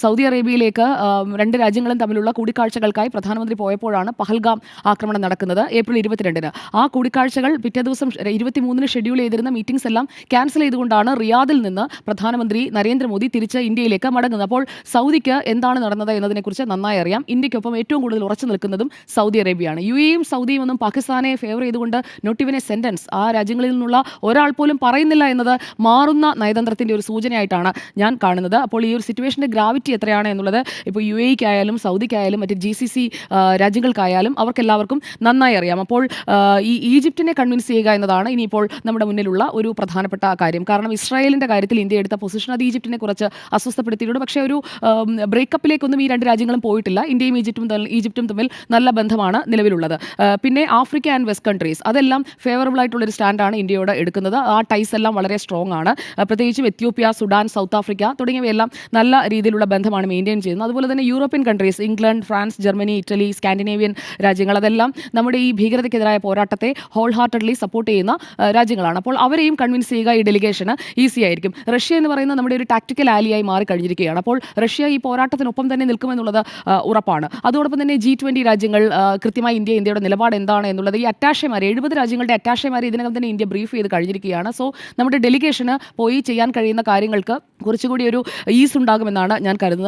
Saudi അറേബ്യയിലേക്ക് രണ്ട് രാജ്യങ്ങളും തമ്മിലുള്ള കൂടിക്കാഴ്ചകൾക്കായി പ്രധാനമന്ത്രി പോയപ്പോഴാണ് പഹൽഗാം ആക്രമണം നടക്കുന്നത് ഏപ്രിൽ 22-ന്. ആ കൂടിക്കാഴ്ചകൾ പിറ്റേ ദിവസം 23-ന് ഷെഡ്യൂൾ ചെയ്തിരുന്ന മീറ്റിംഗ്സ് എല്ലാം ക്യാൻസൽ ചെയ്തുകൊണ്ടാണ് റിയാദിൽ നിന്ന് പ്രധാനമന്ത്രി നരേന്ദ്രമോദി തിരിച്ച് ഇന്ത്യയിലേക്ക് മടങ്ങുന്നത്. അപ്പോൾ സൗദിക്ക് എന്താണ് നടന്നത് എന്നതിനെക്കുറിച്ച് നന്നായി അറിയാം. ഇന്ത്യക്കൊപ്പം ഏറ്റവും കൂടുതൽ ഉറച്ചു നിൽക്കുന്നതും സൗദി അറേബ്യയാണ്. യുഎഇയും സൗദിയും ഒന്നും പാകിസ്ഥാനെ ഫേവർ ചെയ്തുകൊണ്ട് നോട്ട് ഈവൻ എ സെന്റൻസ് ആ രാജ്യങ്ങളിൽ നിന്നുള്ള ഒരാൾ പോലും പറയുന്നില്ല എന്നത് മാറുന്ന നയതന്ത്രത്തിന്റെ ഒരു സൂചനയായിട്ടാണ് ഞാൻ കാണുന്നത്. അപ്പോൾ ഈ ഒരു സിറ്റുവേഷന്റെ ഗ്രാവിറ്റി എത്രയാണ് എന്നുള്ളത് ഇപ്പോൾ യുഎഇക്കായാലും സൗദിക്കായാലും മറ്റ് GCC രാജ്യങ്ങൾക്കായാലും അവർക്കെല്ലാവർക്കും നന്നായി അറിയാം. അപ്പോൾ ഈ ഈജിപ്തിനെ കൺവിൻസ് ചെയ്യുക എന്നതാണ് ഇനിയിപ്പോൾ നമ്മുടെ മുന്നിലുള്ള ഒരു പ്രധാനപ്പെട്ട കാര്യം. കാരണം ഇസ്രായേലിന്റെ കാര്യത്തിൽ ഇന്ത്യ എടുത്ത പൊസിഷൻ അത് ഈജിപ്തിനെ കുറച്ച് അസ്വസ്ഥപ്പെടുത്തിയിട്ടുണ്ട്. പക്ഷേ ഒരു ബ്രേക്കപ്പിലേക്കൊന്നും ഈ രണ്ട് രാജ്യങ്ങളും പോയിട്ടില്ല. ഇന്ത്യയും ഈജിപ്തും തമ്മിൽ നല്ല ബന്ധമാണ് നിലവിലുള്ളത്. പിന്നെ ആഫ്രിക്ക ആൻഡ് വെസ്റ്റ് കൺട്രീസ് അതെല്ലാം ഫേവറബിൾ ആയിട്ടുള്ളൊരു സ്റ്റാൻഡാണ് ഇന്ത്യയോട് എടുക്കുന്നത്. ആ ടൈസ് എല്ലാം വളരെ സ്ട്രോങ് ആണ്. പ്രത്യേകിച്ചും എത്യോപ്യ, സുഡാൻ, സൗത്ത് ആഫ്രിക്ക തുടങ്ങിയവയെല്ലാം നല്ല രീതിയിലുള്ള ബന്ധമാണ് മെയിൻറ്റെയിൻ ചെയ്യുന്നത്. അതുപോലെ തന്നെ European countries England, France, Germany, Italy, Scandinavian രാജ്യങ്ങൾ അതെല്ലാം നമ്മുടെ ഈ ഭീകരതയ്ക്കെതിരായ പോരാട്ടത്തെ ഹോൾ ഹാർട്ടഡ്ലി സപ്പോർട്ട് ചെയ്യുന്ന രാജ്യങ്ങളാണ്. അപ്പോൾ അവരെയും കൺവിൻസ് ചെയ്യുക ഈ ഡെലിഗേഷന് ഈസി ആയിരിക്കും. റഷ്യ എന്ന് പറയുന്നത് നമ്മുടെ ഒരു ടാക്ടിക്കൽ ആലിയായി മാറിക്കഴിഞ്ഞിരിക്കുകയാണ്. അപ്പോൾ റഷ്യ ഈ പോരാട്ടത്തിനൊപ്പം തന്നെ നിൽക്കുമെന്നുള്ളത് ഉറപ്പാണ്. അതോടൊപ്പം തന്നെ G20 രാജ്യങ്ങൾ കൃത്യമായി ഇന്ത്യയുടെ നിലപാട് എന്താണ് എന്നുള്ളത് ഈ അറ്റാഷേമാർ 70 രാജ്യങ്ങളുടെ അറ്റാഷേമാർ ഇതിനകം തന്നെ ഇന്ത്യ ബ്രീഫ് ചെയ്ത് കഴിഞ്ഞിരിക്കുകയാണ്. സോ നമ്മുടെ ഡെലിഗേഷന് പോയി ചെയ്യാൻ കഴിയുന്ന കാര്യങ്ങൾക്ക് കുറച്ചുകൂടി ഒരു ഈസ് ഉണ്ടാകുമെന്നാണ് ഞാൻ കരുതുന്നത്.